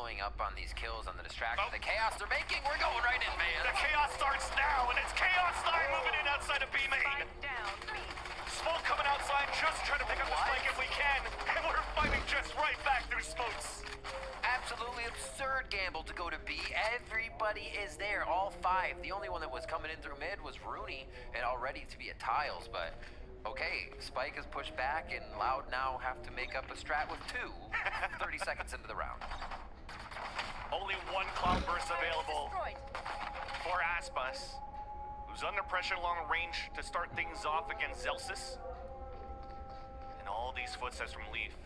following up on these kills on the distraction. The chaos they're making, we're going right in, man. The chaos starts now, and it's CLOUD9 moving in outside of B main. Smoke coming outside, just trying to pick up the flank if we can, and we're fighting just right back through smokes. Absolutely absurd gamble to go to B. Everybody is there, all 5. The only one that was coming in through mid was Rooney, and all ready to be at tiles, but okay, Spike is pushed back, and Loud now have to make up a strat with 2, 30 seconds into the round. Only one cloud burst available for Aspas, who's under pressure long range to start things off against Zelsis. And all these footsteps from Leaf.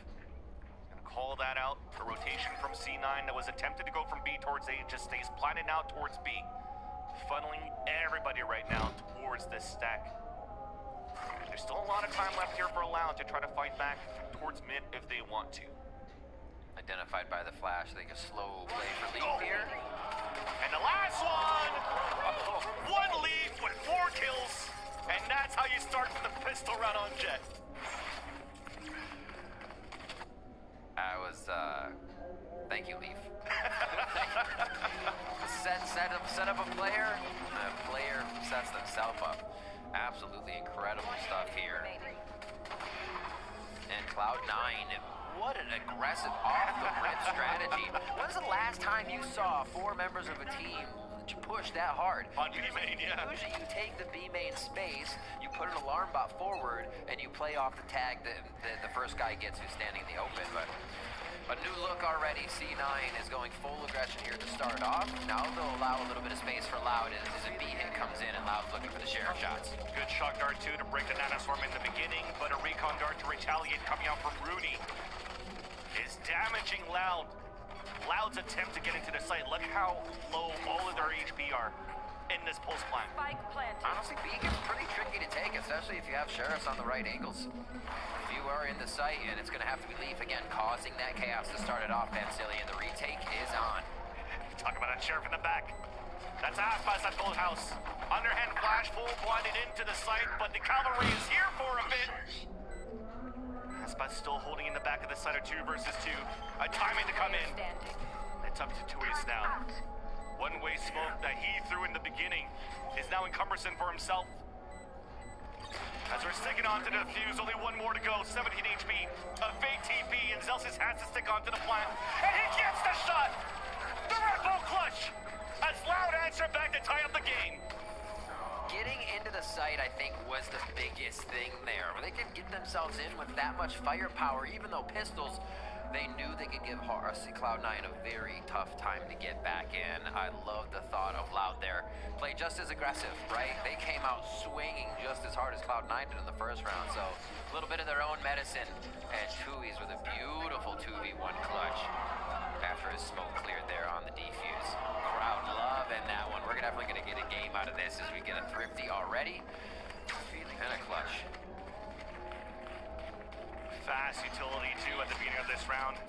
Gonna call that out. A rotation from C9 that was attempted to go from B towards A just stays planted now towards B. Funneling everybody right now towards this stack. There's still a lot of time left here for Loud to try to fight back towards mid if they want to. Identified by the flash, they can slow play for Leaf here. And the last one! One Leaf with 4 kills, and that's how you start with the pistol run on Jet. Thank you, Leaf. set up a player, and a player sets themselves up. Absolutely incredible stuff here. And Cloud9, what an aggressive off-the-rip strategy. When's the last time you saw 4 members of a team push that hard? On B main, yeah. Usually you take the B main space, you put an alarm bot forward, and you play off the tag that the first guy gets who's standing in the open. But a new look already. C9 is going full aggression here to start off. Now they'll allow a little bit of space for Loud as a B hit comes in, and Loud's looking for the sheriff shots. Good shock dart too to break the nanoswarm in the beginning, but a recon dart to retaliate coming out from Rooney is damaging Loud. Loud's attempt to get into the site. Look how low all of their HP are in this pulse plant. Honestly, B gets pretty tricky to take, especially if you have sheriffs on the right angles. If you are in the site, and it's going to have to be Leaf again, causing that chaos to start it off, Vancillion. The retake is on. Talk about a sheriff in the back. That's Aspas at full house. Underhand flash, full blinded into the site, but the cavalry is here for a bit. Aspas still holding in the back of the site of 2 versus 2. A timing to come in. It's up to 2 ways now. One-way smoke that he threw in the beginning is now encumbersome for himself. As we're sticking onto the fuse, only 1 more to go. 17 HP, a fake TP, and Zelsis has to stick onto the plant. And he gets the shot! The Red Bull clutch! As Loud answer back to tie up the game. Getting into the site, I think, was the biggest thing there. Where they could get themselves in with that much firepower, even though pistols, they knew they could give Cloud9 a very tough time to get back in. I love the thought of Loud there. Played just as aggressive, right? They came out swinging just as hard as Cloud9 did in the first round, so a little bit of their own medicine. And Chewies with a beautiful 2v1 clutch after his smoke cleared there on the defuse. Crowd loving that one. We're definitely going to get a game out of this as we get a thrifty already. And a clutch. Fast utility too at the beginning of this round.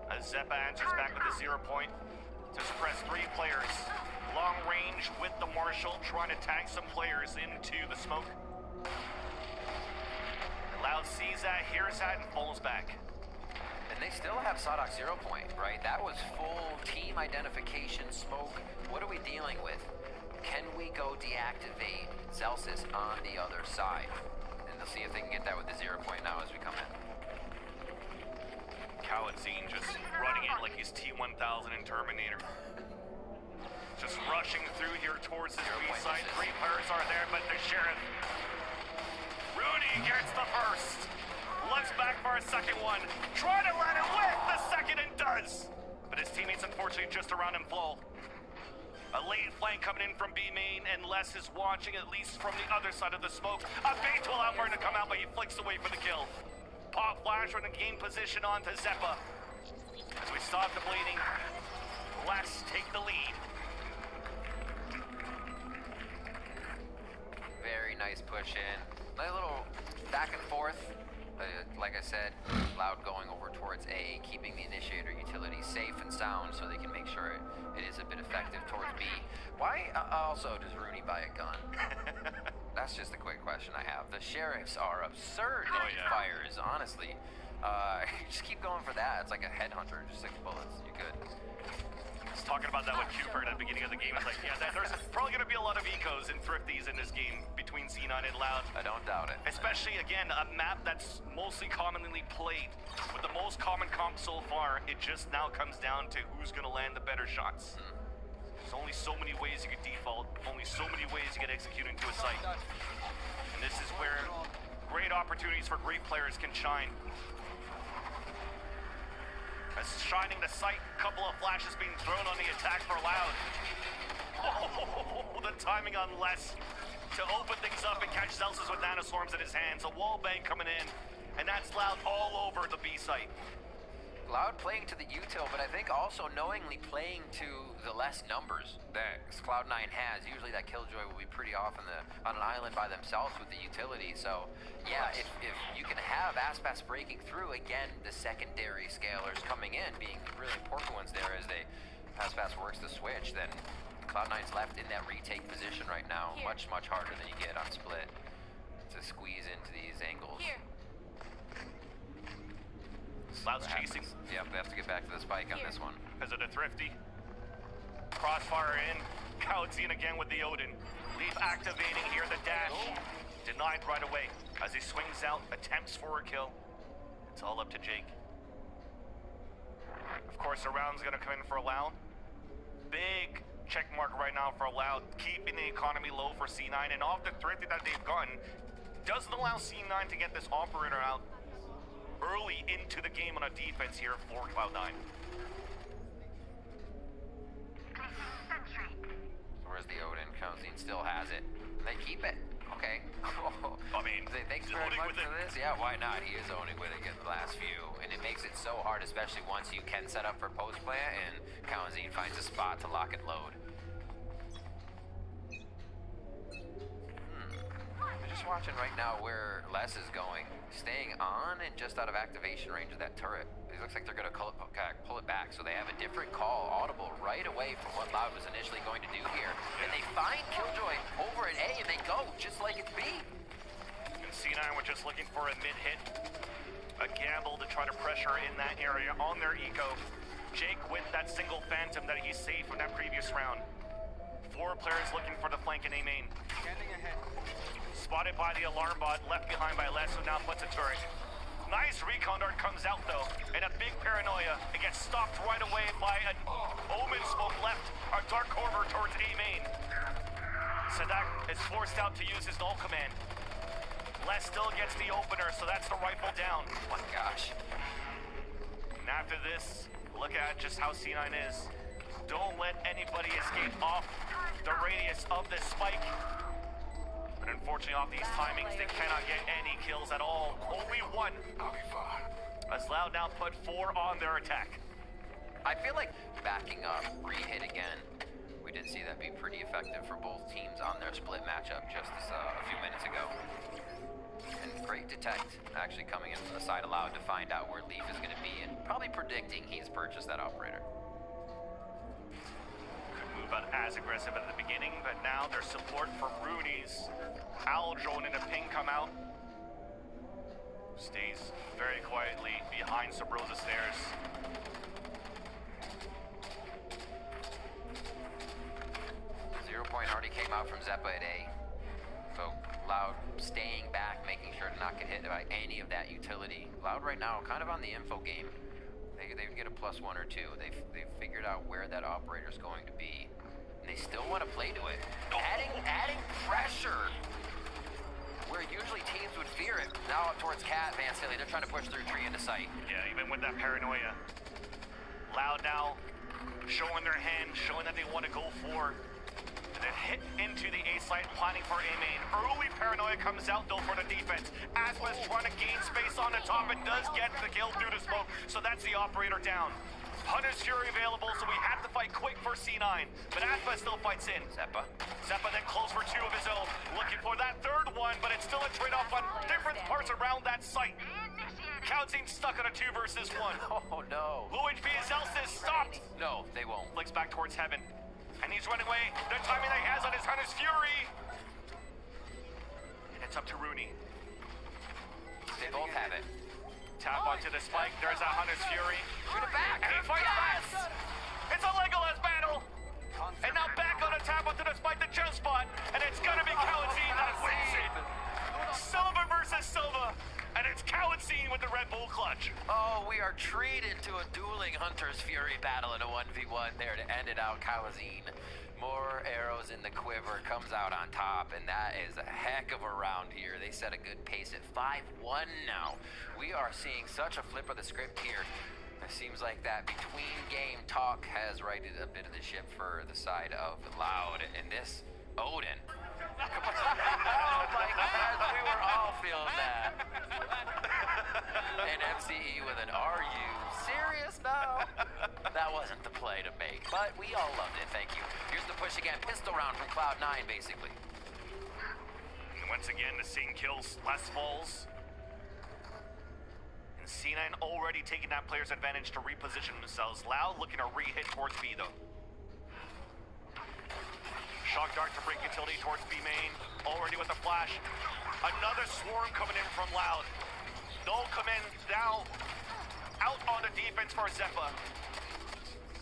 As Zeppa answers back with a 0 point to suppress 3 players. Long range with the Marshal trying to tag some players into the smoke. Loud sees that, hears that, and falls back. And they still have Sadok 0 point, right? That was full team identification smoke. What are we dealing with? Can we go deactivate Zelsis on the other side? And they'll see if they can get that with the 0 point now as we come in. CLOUD9 just running it like he's T-1000 in Terminator. Just rushing through here towards the B side. 3 players are there, but the Sheriff. Rooney gets the first. Looks back for a second one. Trying to land it with the second and does. But his teammates unfortunately just around him fall. A late flank coming in from B main, and Les is watching at least from the other side of the smoke. A bait will out for him to come out, but he flicks away for the kill. Pop flash from the game position onto Zeppa. As we stop the bleeding, Les take the lead. Very nice push in. A little back and forth. Like I said, Loud going over towards A, keeping the initiator utility safe and sound so they can make sure it is a bit effective towards B. Why also does Rooney buy a gun? That's just a quick question I have. The sheriffs are absurd fires, honestly. Just keep going for that. It's like a headhunter, just 6 bullets. You're talking about that with Cooper at the beginning of the game. It's like, yeah, there's probably going to be a lot of ecos and thrifties in this game between C9 and Loud. I don't doubt it. Especially, again, a map that's mostly commonly played. With the most common comp so far, it just now comes down to who's going to land the better shots. There's only so many ways you can default, only so many ways you can execute into a site. And this is where great opportunities for great players can shine. As shining the sight, couple of flashes being thrown on the attack for Loud. Oh, the timing on Les to open things up and catch Celsius with nanoswarms in his hands. A wall bang coming in, and that's Loud all over the B site. Loud playing to the util, but I think also knowingly playing to the less numbers that Cloud9 has. Usually that Killjoy will be pretty off on an island by themselves with the utility. So yeah, if you can have Aspas breaking through, again, the secondary scalers coming in, being really important ones there as Aspas works the switch, then Cloud9's left in that retake position right now. Much harder than you get on split to squeeze into these angles. Loud's chasing. Yep, they have to get back to the spike on this one. Because of the thrifty. Crossfire in. Cloud9 again with the Odin. Leaf activating here, the dash. Denied right away. As he swings out, attempts for a kill. It's all up to Jake. Of course, the round's gonna come in for Loud. Big check mark right now for Loud, keeping the economy low for C9. And off the thrifty that they've gotten, doesn't allow C9 to get this operator out early into the game on a defense here for Cloud9. Where's the Odin? Cloud9 still has it. They keep it. Okay. I mean, thanks very much for this. Yeah, why not? He is owning with it in the last few. And it makes it so hard, especially once you can set up for post plant and Cloud9 finds a spot to lock and load. I'm just watching right now where Les is going. Staying on and just out of activation range of that turret. It looks like they're going to pull it back, so they have a different call audible right away from what Loud was initially going to do here. And they find Killjoy over at A, and they go just like it's B. And C9 were just looking for a mid-hit. A gamble to try to pressure in that area on their eco. Jake with that single phantom that he saved from that previous round. 4 players looking for the flank in A main. Standing ahead. Spotted by the alarm bot, left behind by Les, who now puts a turret. Nice recon dart comes out though, and a big paranoia. It gets stopped right away by an Omen smoke left, a dark corridor towards A main. Sadak is forced out to use his null command. Les still gets the opener, so that's the rifle down. Oh my gosh. And after this, look at just how C9 is. Don't let anybody escape off the radius of this spike. But unfortunately, off these timings, they cannot get any kills at all. Only 1. As Loud now put 4 on their attack. I feel like backing up, re-hit again. We did see that be pretty effective for both teams on their split matchup just a few minutes ago. And great detect, actually coming in from the side of Loud to find out where Leaf is going to be and probably predicting he's purchased that operator. Move out as aggressive at the beginning, but now there's support for Rooney's. Owl drone and a ping come out. Stays very quietly behind Sabrosa stairs. Point already came out from Zeppa at A. So Loud staying back, making sure to not get hit by any of that utility. Loud right now kind of on the info game. They get a +1 or 2. They've figured out where that operator's going to be. And they still want to play to it. Adding pressure where usually teams would fear it. Now up towards Cat, Van Silly. They're trying to push through tree into sight. Yeah, even with that paranoia. Loud now showing their hand, showing that they want to go for. Then hit into the A site, planning for A main. Early paranoia comes out though for the defense. Aspas trying to gain space on the top and does get the kill through the smoke. So that's the operator down. Hunter's Fury available, so we have to fight quick for C9. But Aspas still fights in. Zeppa then close for 2 of his own. Looking for that 3rd one, but it's still a trade-off on different parts around that site. Cloud9 stuck on a 2 versus 1. Oh no. Low HP is stopped. No, they won't. Flicks back towards heaven. And he's running away. The timing that he has on his Hunter's Fury. And it's up to Rooney. They both have it. Tap onto the spike. There's a Hunter's Fury. Shoot it back. And he fights back. It's a Legolas battle. Silva, and it's CLOUD9 with the Red Bull clutch. Oh, we are treated to a dueling Hunter's Fury battle in a 1v1 there to end it out. CLOUD9, more arrows in the quiver, comes out on top, and that is a heck of a round here. They set a good pace at 5-1 now. We are seeing such a flip of the script here. It seems like that between game talk has righted a bit of the ship for the side of Loud, and this Odin. Oh my God, we were all feeling that. And MCE with an "Are you serious now?" That wasn't the play to make, but we all loved it. Thank you. Here's the push again, pistol round from CLOUD9, basically. And once again, the same kills, less falls. And C9 already taking that player's advantage to reposition themselves. Loud looking to re-hit towards B though. Shock dart to break utility towards B main. Already with the flash. Another swarm coming in from Loud. They'll come in now. Out on the defense for Zeppa.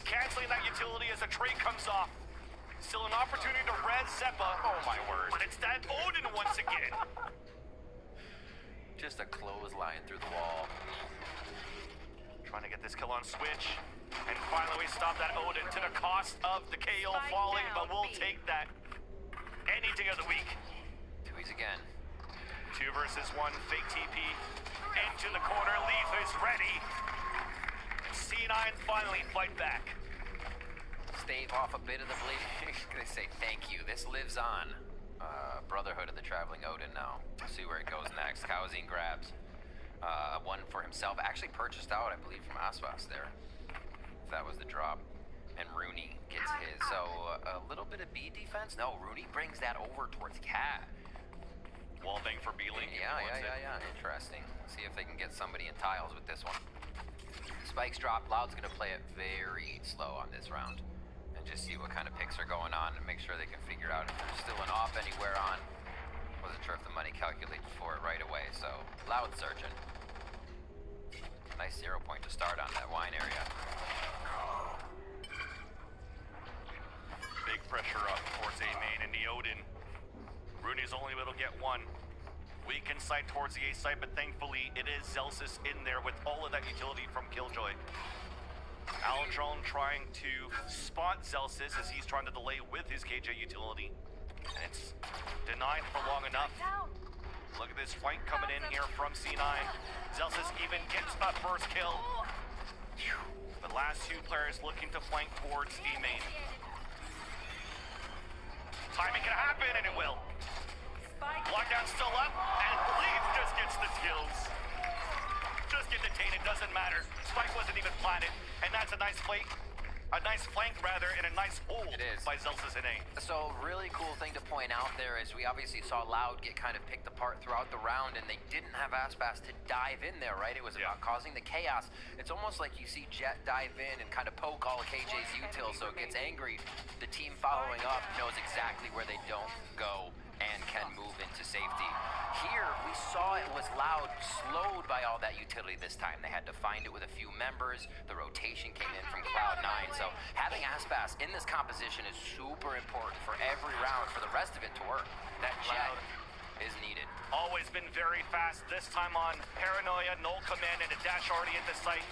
Canceling that utility as the trade comes off. Still an opportunity to res Zeppa. Oh my word. But it's that Odin once again. Just a clothesline through the wall. Trying to get this kill on switch. And finally we stop that Odin to the cost of the KO falling, but we'll take that any day of the week. Tui's again. 2 versus 1, fake TP. Into the corner, Leaf is ready. C9 finally fight back. Stave off a bit of the bleeding. They say thank you. This lives on. Brotherhood of the Traveling Odin now. See where it goes next. CLOUD9 grabs one for himself. Actually purchased out, I believe, from Aspas there. If that was the drop. And Rooney gets his. So a little bit of B defense. No, Rooney brings that over towards Cat. Wallbang for B-Link. Yeah. Interesting. See if they can get somebody in tiles with this one. Spikes drop. Loud's gonna play it very slow on this round. And just see what kind of picks are going on and make sure they can figure out if there's still an off anywhere on. Wasn't sure if the money calculated for it right away, so Loud searching. Nice 0 point to start on that wine area. Big pressure up towards A main and the Odin. Rooney's only able to get one. Weak insight towards the A site, but thankfully it is Zelsis in there with all of that utility from Killjoy. Aldrone trying to spot Zelsis as he's trying to delay with his KJ utility. And it's denied for long enough. Look at this flank coming in here from C9. Zelsis even gets that first kill. The last 2 players looking to flank towards D main. Timing can happen, and it will. Lockdown still up, and Leaf just gets the kills. Just get detained, doesn't matter. Spike wasn't even planted, and that's a nice flank. A nice flank, rather, and a nice hold by Zelsis and A. So, really cool thing to point out there is we obviously saw Loud get kind of picked apart throughout the round, and they didn't have Aspas to dive in there, right? It was about causing the chaos. It's almost like you see Jet dive in and kind of poke all of KJ's util, so it gets angry. The team following up knows exactly where they don't go and can move into safety. Here, we saw it was Loud slowed by all that utility this time. They had to find it with a few members. The rotation came in from CLOUD9. So having Aspas in this composition is super important for every round for the rest of it to work. That Jet is needed. Always been very fast. This time on Paranoia, Null command, and a dash already into sight.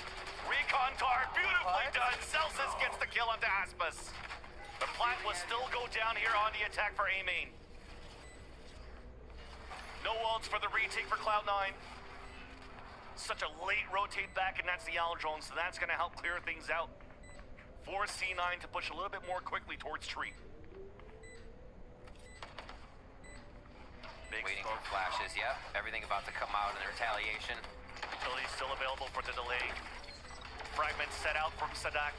Recon tar, beautifully done. Celsius gets the kill onto Aspas. The plant will still go down here on the attack for A main. No ults for the retake for CLOUD9. Such a late rotate back, and that's the Aldrone, so that's going to help clear things out. Force C9 to push a little bit more quickly towards tree. Big Waiting smoke. for flashes, yep. Everything about to come out in the retaliation. Utility still available for the delay. Fragments set out from Sadak.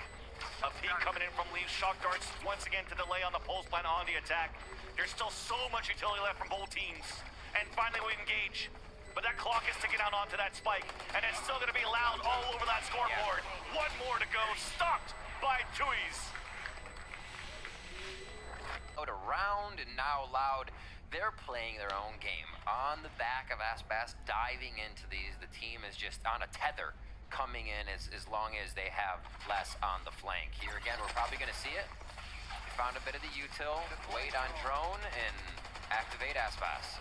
A peek coming in from Leaf's shock darts. Once again to delay on the pulse plant on the attack. There's still so much utility left from both teams. And finally we engage. But that clock is ticking out onto that spike. And it's still going to be Loud all over that scoreboard. One more to go. Stopped by Tui's. Out around, and now Loud, they're playing their own game. On the back of Aspas, diving into these. The team is just on a tether, coming in as long as they have less on the flank. Here again, we're probably going to see it. We found a bit of the util, wait on drone, and activate Aspas.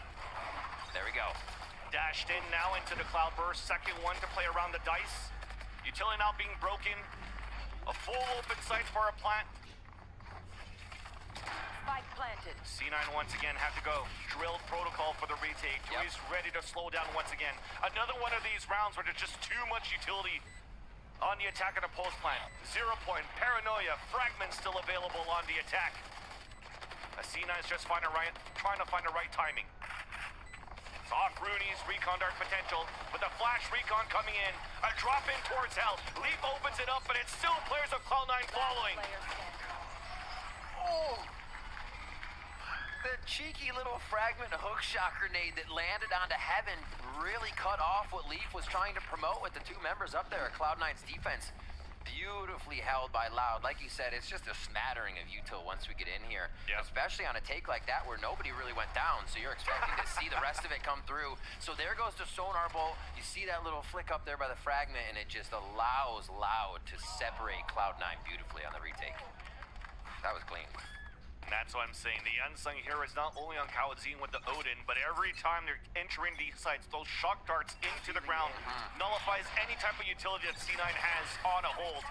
There we go. Dashed in now into the Cloud Burst. Second one to play around the dice. Utility now being broken. A full open site for a plant. Spike planted. C9 once again have to go. Drilled protocol for the retake. He's ready to slow down once again. Another one of these rounds where there's just too much utility on the attack of the post plant. 0 point, paranoia, fragments still available on the attack. A C9 is just trying to find the right timing. It's off Rooney's recon dark potential, with the flash recon coming in. A drop in towards Hell. Leap opens it up, but it's still players of Cloud9 following. Oh! The cheeky little fragment hook shot grenade that landed onto Heaven really cut off what Leaf was trying to promote with the two members up there at Cloud9's defense. Beautifully held by Loud. Like you said, it's just a smattering of util once we get in here. Yep. Especially on a take like that where nobody really went down, so you're expecting to see the rest of it come through. So there goes the sonar bolt. You see that little flick up there by the fragment, and it just allows Loud to separate Cloud9 beautifully on the retake. That was clean. And that's what I'm saying. The unsung hero is not only on Kawazine with the Odin, but every time they're entering these sites, those shock darts into the ground nullifies any type of utility that C9 has on a hold.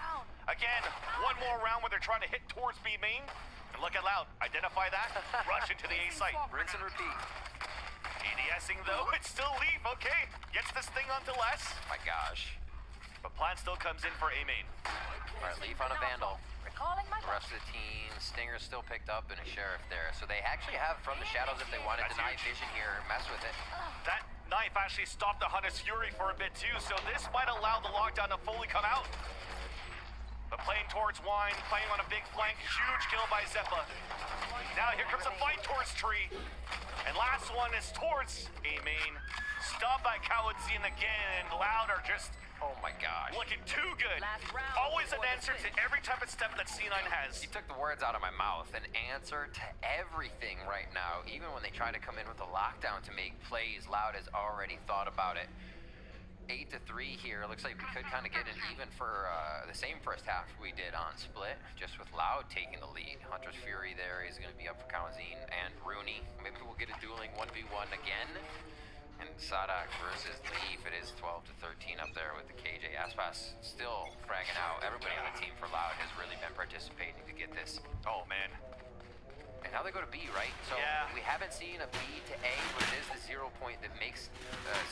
Again, one more round where they're trying to hit towards B main. And look at Loud. Identify that. Rush into the A site. Rinse and repeat. ADSing though, it's still Leaf. Okay, gets this thing onto less. My gosh. But Plant still comes in for A main. All right, Leaf on a Vandal. Calling my The rest of the team, Stinger's still picked up and a Sheriff there. So they actually have from the shadows if they wanted to night vision here, mess with it. That knife actually stopped the Hunter's Fury for a bit too, so this might allow the lockdown to fully come out. But playing towards Wine, playing on a big flank, huge kill by Zeppa. Now here comes a fight towards Tree. And last one is towards A main. Stopped by Kawazine again, and Loud are just Oh my gosh. looking too good. Always an answer to every type of step that C9 has. You took the words out of my mouth. An answer to everything right now. Even when they try to come in with a lockdown to make plays, Loud has already thought about it. 8-3 here. Looks like we could kind of get an even for the same first half we did on Split, just with Loud taking the lead. Hunter's Fury there is going to be up for Kawazine and Rooney. Maybe we'll get a dueling 1v1 again. And Sadak versus Leaf, it is 12-13 up there with the KJ. Aspas still fragging out. Everybody on the team for Loud has really been participating to get this. Oh man. And now they go to B, right? So yeah. We haven't seen a B to A, but it is the 0 point that makes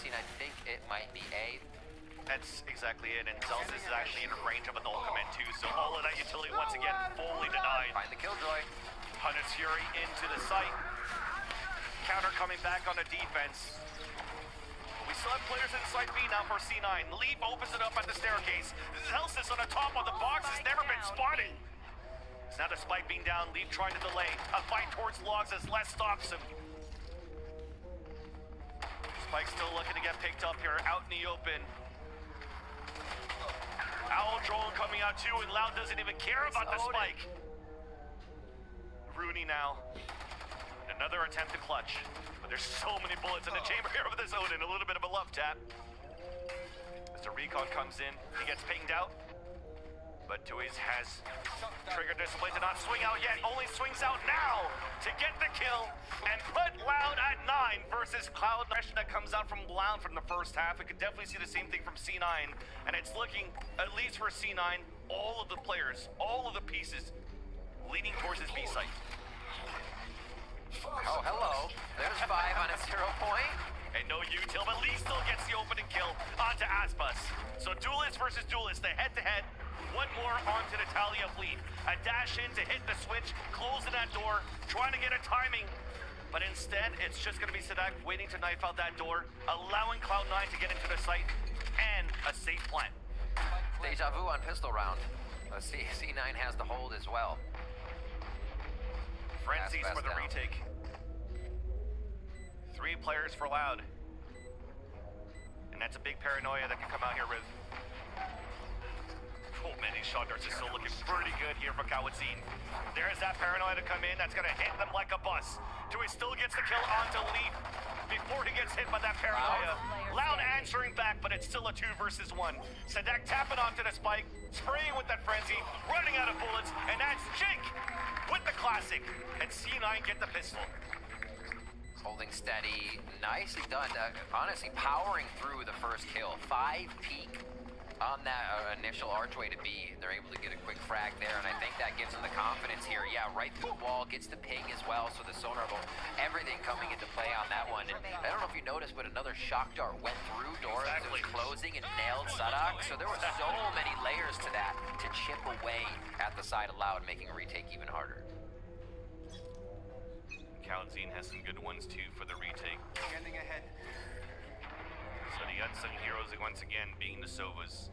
C9 think it might be A. That's exactly it, and Zelsis is actually in range of a null command too, so all of that utility once again fully denied. Find the Killjoy. Hunter's Fury into the site. Counter coming back on the defense. We still have players inside B now for C9. Leaf opens it up at the staircase. Zelsis on the top of the box has never been spotted. It's now the spike being down, Leaf trying to delay. A fight towards Logs as Les stops him. Spike's still looking to get picked up here, out in the open. Owl drone coming out too, and Loud doesn't even care about the spike. Rooney now. Another attempt to clutch. But there's so many bullets in the chamber here with this Odin. A little bit of a love tap. As the recon comes in, he gets pinged out. But Tuiz has triggered display to not swing out yet. Only swings out now to get the kill and put Loud at 9 versus Cloud9. That comes out from Loud from the first half. We could definitely see the same thing from C9. And it's looking, at least for C9, all of the players, all of the pieces leaning towards his B site. Oh, hello. There's 5 on a 0 point. And no util, but Lee still gets the opening kill onto Aspas. So duelist versus duelist, the head-to-head. One more onto the Talia fleet. A dash in to hit the switch, closing that door, trying to get a timing. But instead, it's just going to be Sadak waiting to knife out that door, allowing Cloud9 to get into the site, and a safe plant. Deja vu on pistol round. Let's see, C9 has the hold as well. Frenzies for the down. retake. 3 players for Loud. And that's a big paranoia that can come out here with. Oh man, these shot darts are still looking pretty good here for Kawazine. There's that paranoia to come in, that's gonna hit them like a bus. Dewey still gets the kill onto Leaf before he gets hit by that paranoia. Loud answering back, but it's still a 2 versus 1. Sadak tapping onto the spike, spraying with that frenzy, running out of bullets, and that's Jake with the classic. And C9 get the pistol. Holding steady, nicely done. Honestly, powering through the first kill. 5 peak on that initial archway to B. They're able to get a quick frag there, and I think that gives them the confidence here. Yeah, right through the wall, gets the ping as well, so the sonar bolt, everything coming into play on that one. And I don't know if you noticed, but another shock dart went through doors. Exactly. It was closing and nailed Sadak, so there were so many layers to that to chip away at the side of Loud, making a retake even harder. CLOUD9 has some good ones too for the retake. Scanning ahead. So the unsung heroes once again being the Sovas.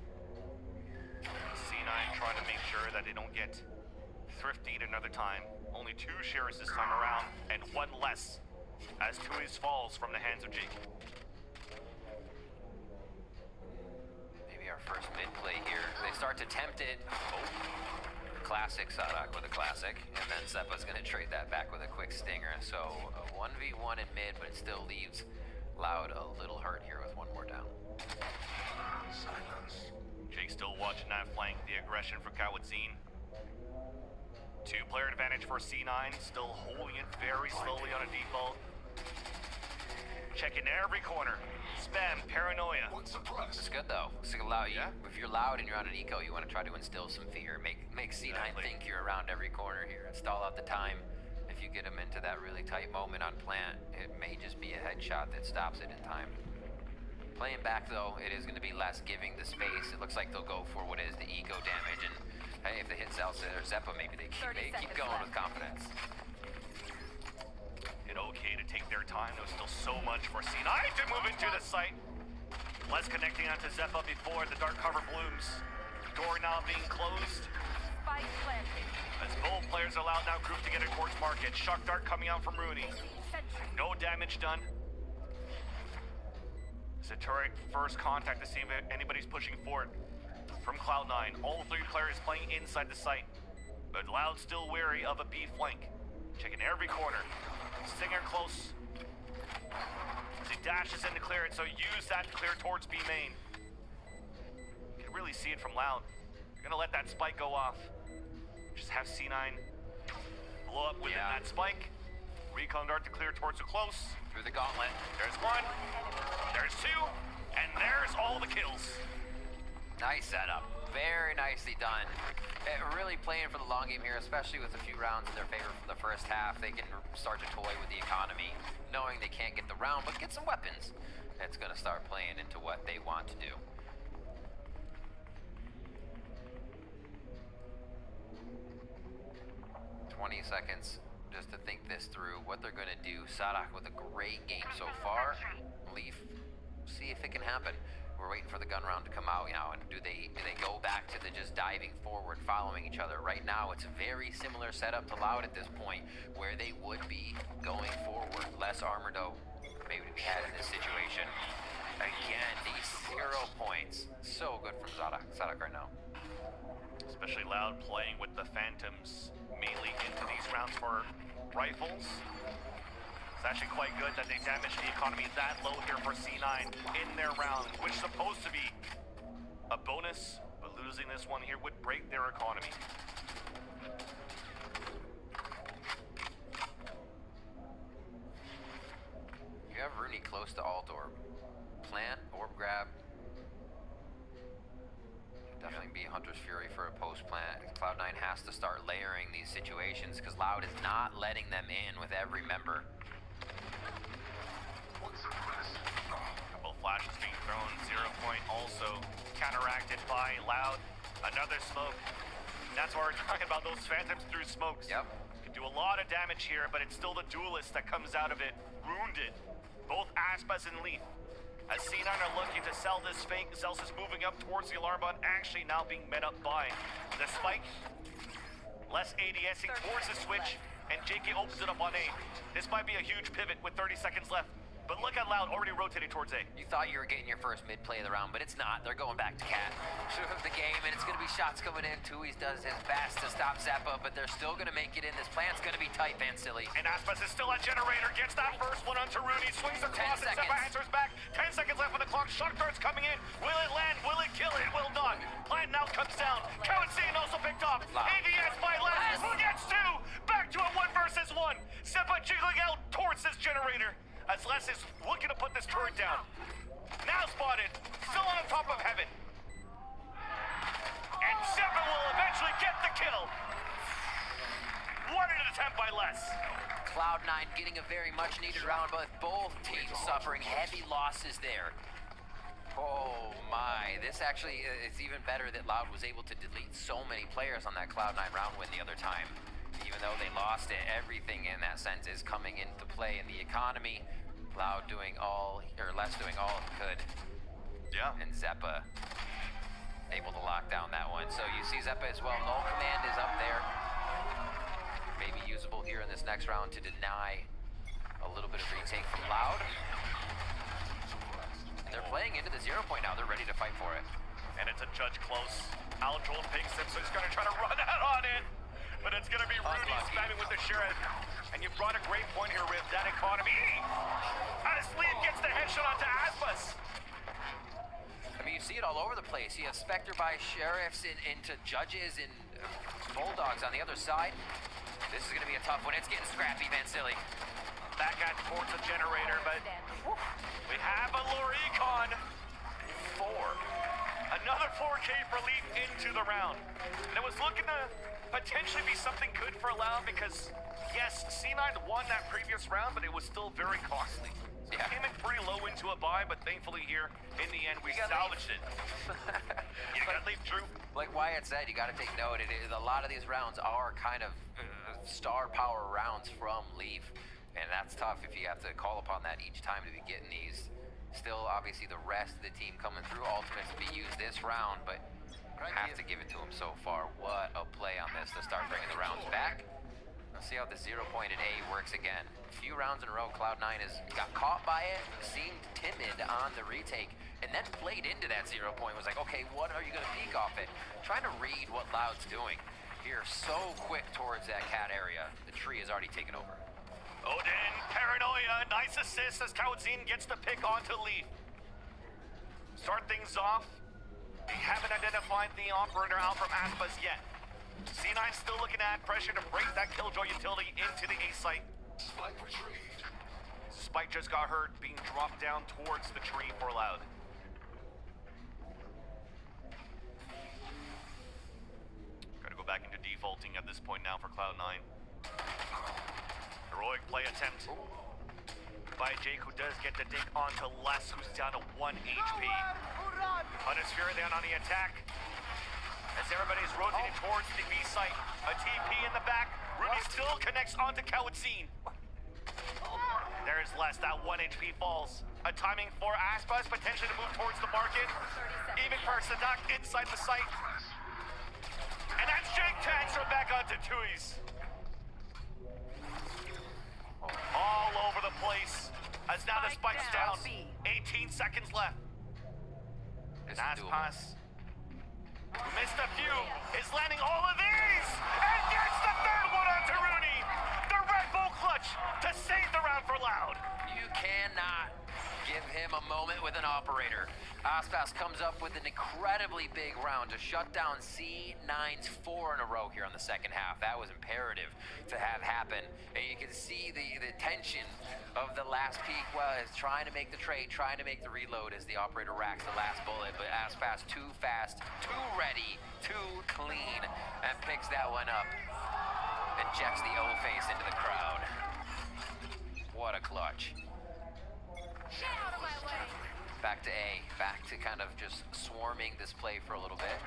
C9 trying to make sure that they don't get thrifty another time. Only 2 shares this time around, and 1 less as Tui's falls from the hands of Jake. Maybe our first mid play here. They start to tempt it. Oh. Classic Sadak with a classic, and then Zeppa's gonna trade that back with a quick stinger. So a 1v1 in mid, but it still leaves Loud a little hurt here with 1 more down. Silence. Jake still watching that flank, the aggression for CLOUD9. 2-player advantage for C9, still holding it very slowly on a default. Checking every corner. Spam, paranoia. It's good though. So allow you, if you're Loud and you're on an eco, you want to try to instill some fear. Make C9 think you're around every corner here. Stall out the time. If you get him into that really tight moment on plant, it may just be a headshot that stops it in time. Playing back though, it is going to be less, giving the space. It looks like they'll go for what is the eco damage, and hey, if they hit Zelsa or Zeppa, maybe they keep going with confidence. And okay to take their time. There's still so much for C9 to move into the site. Less connecting onto Zeppa before the dark cover blooms. Door now being closed. Spike planted. As both players are allowed now grouped together towards market. Shock dart coming out from Rooney. No damage done. Satori first contact to see if anybody's pushing forward from CLOUD9. All 3 players playing inside the site, but Loud still wary of a B flank. Checking every corner. Stinger close. As he dashes in to clear it, so use that to clear towards B main. You can really see it from Loud. You're gonna let that spike go off. Just have C9 blow up within that spike. Recon dart to clear towards the close. Through the gauntlet. There's 1, there's 2, and there's all the kills. Nice setup. Very nicely done. Really playing for the long game here, especially with a few rounds in their favor for the first half. They can start to toy with the economy, knowing they can't get the round, but get some weapons. It's going to start playing into what they want to do. $20 seconds just to think this through, what they're going to do. Sadak with a great game so far. Leaf, see if it can happen. We're waiting for the gun round to come out now, and do they go back to the just diving forward, following each other? Right now, it's a very similar setup to Loud at this point, where they would be going forward. Less armor, though, maybe to be had in this situation. Again, these 0 points. So good from Sadak right now. Especially Loud playing with the Phantoms mainly into these rounds for rifles. It's actually quite good that they damaged the economy that low here for C9 in their round, which is supposed to be a bonus, but losing this one here would break their economy. You have Rooney close to alt orb. Plant, orb grab. Definitely be Hunter's Fury for a post plant. CLOUD9 has to start layering these situations because Loud is not letting them in with every member. Couple of flashes being thrown. 0 point also counteracted by Loud. Another smoke. That's why we're talking about those Phantoms through smokes. Yep. Can do a lot of damage here, but it's still the duelist that comes out of it wounded. Both Aspas and Leaf. As C9 are looking to sell this fake, Zels is moving up towards the alarm button, actually now being met up by the spike. Less ADSing towards the switch, and JK opens it up on A. This might be a huge pivot with 30 seconds left. But look at Loud already rotating towards A. You thought you were getting your first mid play of the round, but it's not. They're going back to Cat. Should have the game, and it's going to be shots coming in. Tui's does his best to stop Zeppa, but they're still going to make it in. This plant's going to be tight, Van Silly. And Aspas is still at Generator, gets that first one onto Rooney, swings across, and Zeppa answers back. 10 seconds left on the clock. Shock dart's coming in. Will it land? Will it kill? It will not. Plant now comes down. CLOUD9 also picked off. AVS by Last gets 2. Back to a 1 versus 1. Zeppa jiggling out towards this generator as Les is looking to put this turret down. Now spotted, still on top of heaven. And Zeppa will eventually get the kill. What an attempt by Les. CLOUD9 getting a very much needed round, but both teams suffering heavy losses there. Oh my, this actually is even better that Loud was able to delete so many players on that CLOUD9 round win the other time. Even though they lost it, everything in that sense is coming into play in the economy. Loud doing all, or Les doing all it could. Yeah. And Zeppa able to lock down that one. So you see Zeppa as well. Null command is up there. Maybe usable here in this next round to deny a little bit of retake from Loud. And they're playing into the 0 point now. They're ready to fight for it. And it's a judge close. Aldrol picks him, so he's gonna try to run out on it. But it's gonna be Rudy spamming with the Sheriff. And you brought a great point here, Riv, that economy. Out of sleeve gets the headshot onto Aspas. I mean, you see it all over the place. You have Spectre by Sheriffs into Judges and Bulldogs on the other side. This is gonna be a tough one. It's getting scrappy, Van Silly. Back at towards the generator, but we have a lure econ. 4. Another 4K for lead into the round. And it was looking to potentially be something good for Loud because, yes, C9 won that previous round, but it was still very costly. So Yeah. it came in pretty low into a buy, but thankfully here, in the end, we salvaged it. You gotta leave, Drew. Like Wyatt said, you got to take note. A lot of these rounds are kind of star power rounds from Leaf, and that's tough if you have to call upon that each time to be getting these. Still, obviously, the rest of the team coming through ultimates to be used this round, but have to give it to him so far. What a play on this to start bringing the rounds back. Let's see how the 0 point in A works again. A few rounds in a row, CLOUD9 has got caught by it, seemed timid on the retake, and then played into that 0 point. Was like, okay, what are you going to peek off it? Trying to read what Loud's doing. Here, so quick towards that cat area. The tree is already taken over. Odin, Paranoia, nice assist as CLOUD9 gets the pick onto Leaf. Start things off. They haven't identified the operator out from Aspas yet. C9 still looking at pressure to break that Killjoy utility into the A site. Spike just got hurt, being dropped down towards the tree for Loud. Gotta go back into defaulting at this point now for CLOUD9. Heroic play attempt by Jake, who does get the dig onto Les, who's down to 1 HP. Punisher down on the attack. As everybody's rotating towards the B site. A TP in the back. Ruby still connects onto CLOUD9. There's Les, that 1 HP falls. A timing for Aspas, potentially to move towards the market. Even for Sadak inside the site. And that's Jake transfer back onto Tui's. All over the place. As now the spike's down. 18 seconds left. And Aspas, who missed a few, is landing all of these! And gets the third one onto Rooney! The Red Bull clutch to save the round for Loud. You cannot give him a moment with an operator. Aspas comes up with an incredibly big round to shut down C9's 4 in a row here on the second half. That was imperative to have happen. And you can see the tension of the last peak. Well, is trying to make the trade, trying to make the reload as the operator racks the last bullet. But Aspas too fast, too ready, too clean, and picks that one up. Injects the O-face into the crowd. What a clutch. Get out of my way. Back to A, back to kind of just swarming this play for a little bit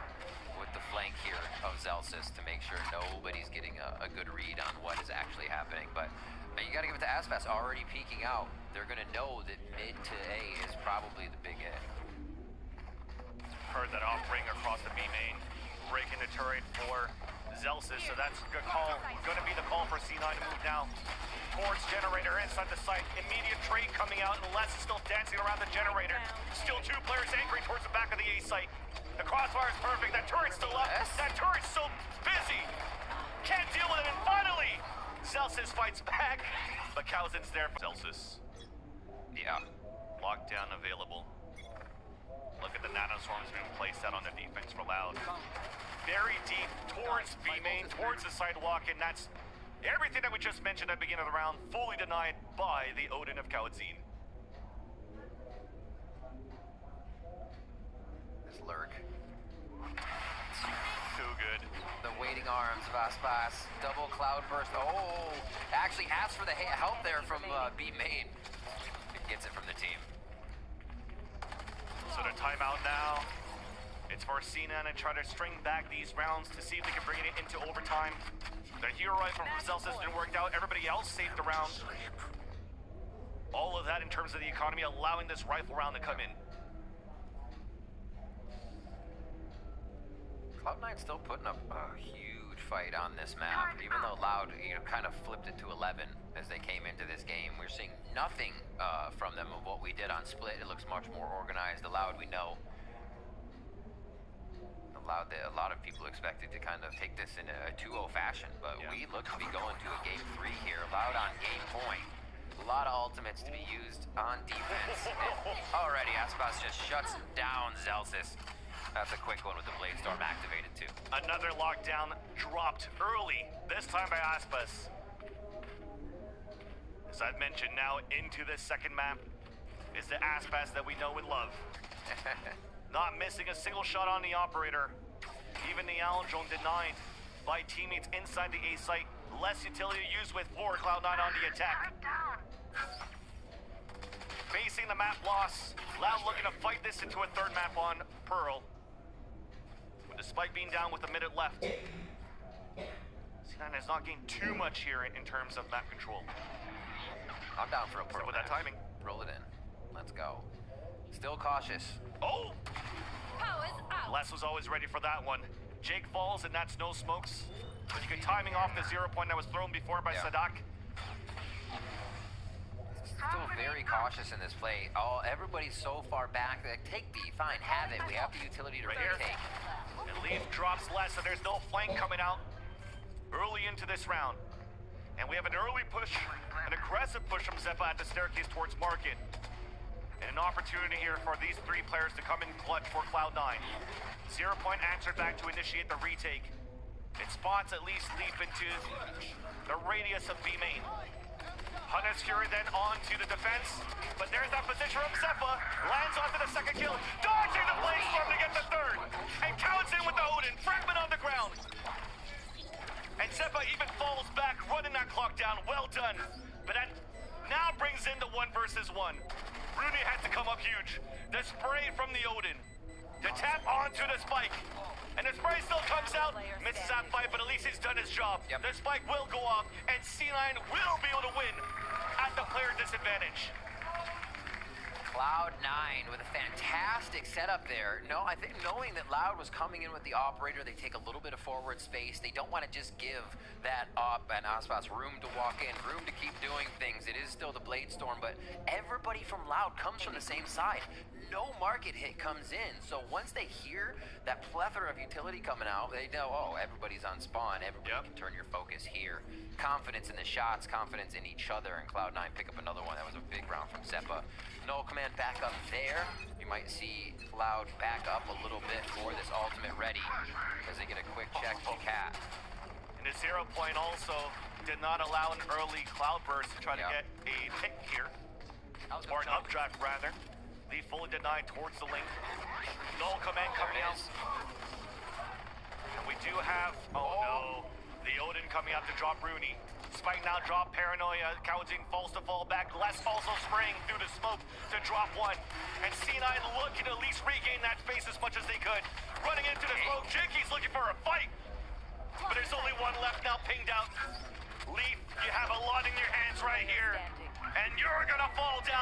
with the flank here of Zelsis to make sure nobody's getting a good read on what is actually happening. But you got to give it to Aspas, already peeking out. They're going to know that mid to A is probably the big hit. Heard that offering across the B main, breaking the turret for Zelsis, so that's a good call. Going to be the call for C9 to move now towards generator inside the site. Immediate trade coming out, and Les is still dancing around the generator. Still 2 players anchoring towards the back of the A site. The crossfire is perfect. That turret's still up. Yes. That turret's so busy. Can't deal with it, and finally, Zelsis fights back. But Cowson's there for Zelsis. Yeah. Lockdown available. Look at the nanoswarms being placed out on the defense for Loud. Very deep towards B main, towards the sidewalk, and that's Everything that we just mentioned at the beginning of the round, fully denied by the Odin of CLOUD9. This lurk. Too good. The waiting arms of Aspas. Double cloud burst. Oh, actually asked for the help there from B main. Gets it from the team. So the timeout now. It's for C9 to try to string back these rounds to see if they can bring it into overtime. The hero rifle from Celsius didn't work out. Everybody else saved the round. All of that in terms of the economy, allowing this rifle round to come in. Cloud9 still putting up a huge fight on this map, even though Loud, kind of flipped it to 11 as they came into this game. We're seeing nothing from them of what we did on Split. It looks much more organized. The Loud, we know. A lot of people expected to kind of take this in a 2-0 fashion, but we look to be going to a game 3 here. Loud on game point. A lot of ultimates to be used on defense. And already, Aspas just shuts down Celsius. That's a quick one with the Blade Storm activated too. Another lockdown dropped early, this time by Aspas. As I've mentioned, now into this second map is the Aspas that we know and love. Not missing a single shot on the operator. Even the Allen drone denied by teammates inside the A site. Less utility used with for Cloud9 on the attack. Facing the map loss. Loud looking to fight this into a third map on Pearl. With the spike being down with a minute left. C9 has not gained too much here in terms of map control. I'm down for a Pearl. With that timing. Roll it in. Let's go. Still cautious. Oh! Powers out. Les was always ready for that one. Jake falls and that's no smokes. But you get timing off the 0 point that was thrown before by Sadak. Still very cautious in this play. Everybody's so far back. Take B, fine, have it. We have the utility to retake. And Leaf drops less, so there's no flank coming out early into this round. And we have an early push, an aggressive push from Zeppa at the staircase towards Market. And an opportunity here for these 3 players to come in clutch for Cloud9. 0 point answered back to initiate the retake. It spots at least Leaf into the radius of B main. Hunter's Fury then on to the defense, but there's that position from Zeppa. Lands onto the second kill, dodging the Blade Storm to get the third. And counts in with the Odin, fragment on the ground. And Zeppa even falls back, running that clock down, well done. But that now brings in the 1 versus 1. Rooney had to come up huge. The spray from the Odin. To tap onto the spike. And the spray still comes out. Misses that fight, but at least he's done his job. The spike will go off, and C9 will be able to win at the player disadvantage. Cloud9 with a fantastic setup there. No, I think knowing that Loud was coming in with the operator, they take a little bit of forward space. They don't want to just give that up and Aspas room to walk in, room to keep doing things. It is still the Blade Storm, but everybody from Loud comes from the same side. No market hit comes in. So once they hear that plethora of utility coming out, they know, oh, everybody's on spawn. Everybody can turn your focus here. Confidence in the shots, confidence in each other, and Cloud9 pick up another one. That was a big round from Zeppa. Null Command back up there. You might see Cloud back up a little bit for this ultimate ready as they get a quick check from Cat. And the 0 point also did not allow an early Cloud burst to try to get a pick here. Or an updraft rather. The fully denied towards the link. Null Command coming out. And we do have, oh no, the Odin coming out to drop Rooney. Spike now drop Paranoia. Cowarding falls to fall back. Les also spraying through the smoke to drop 1. And C9 looking to at least regain that space as much as they could. Running into the smoke. Jinky's looking for a fight. But there's only 1 left now pinged out. Leaf, you have a lot in your hands right here. And you're gonna fall down.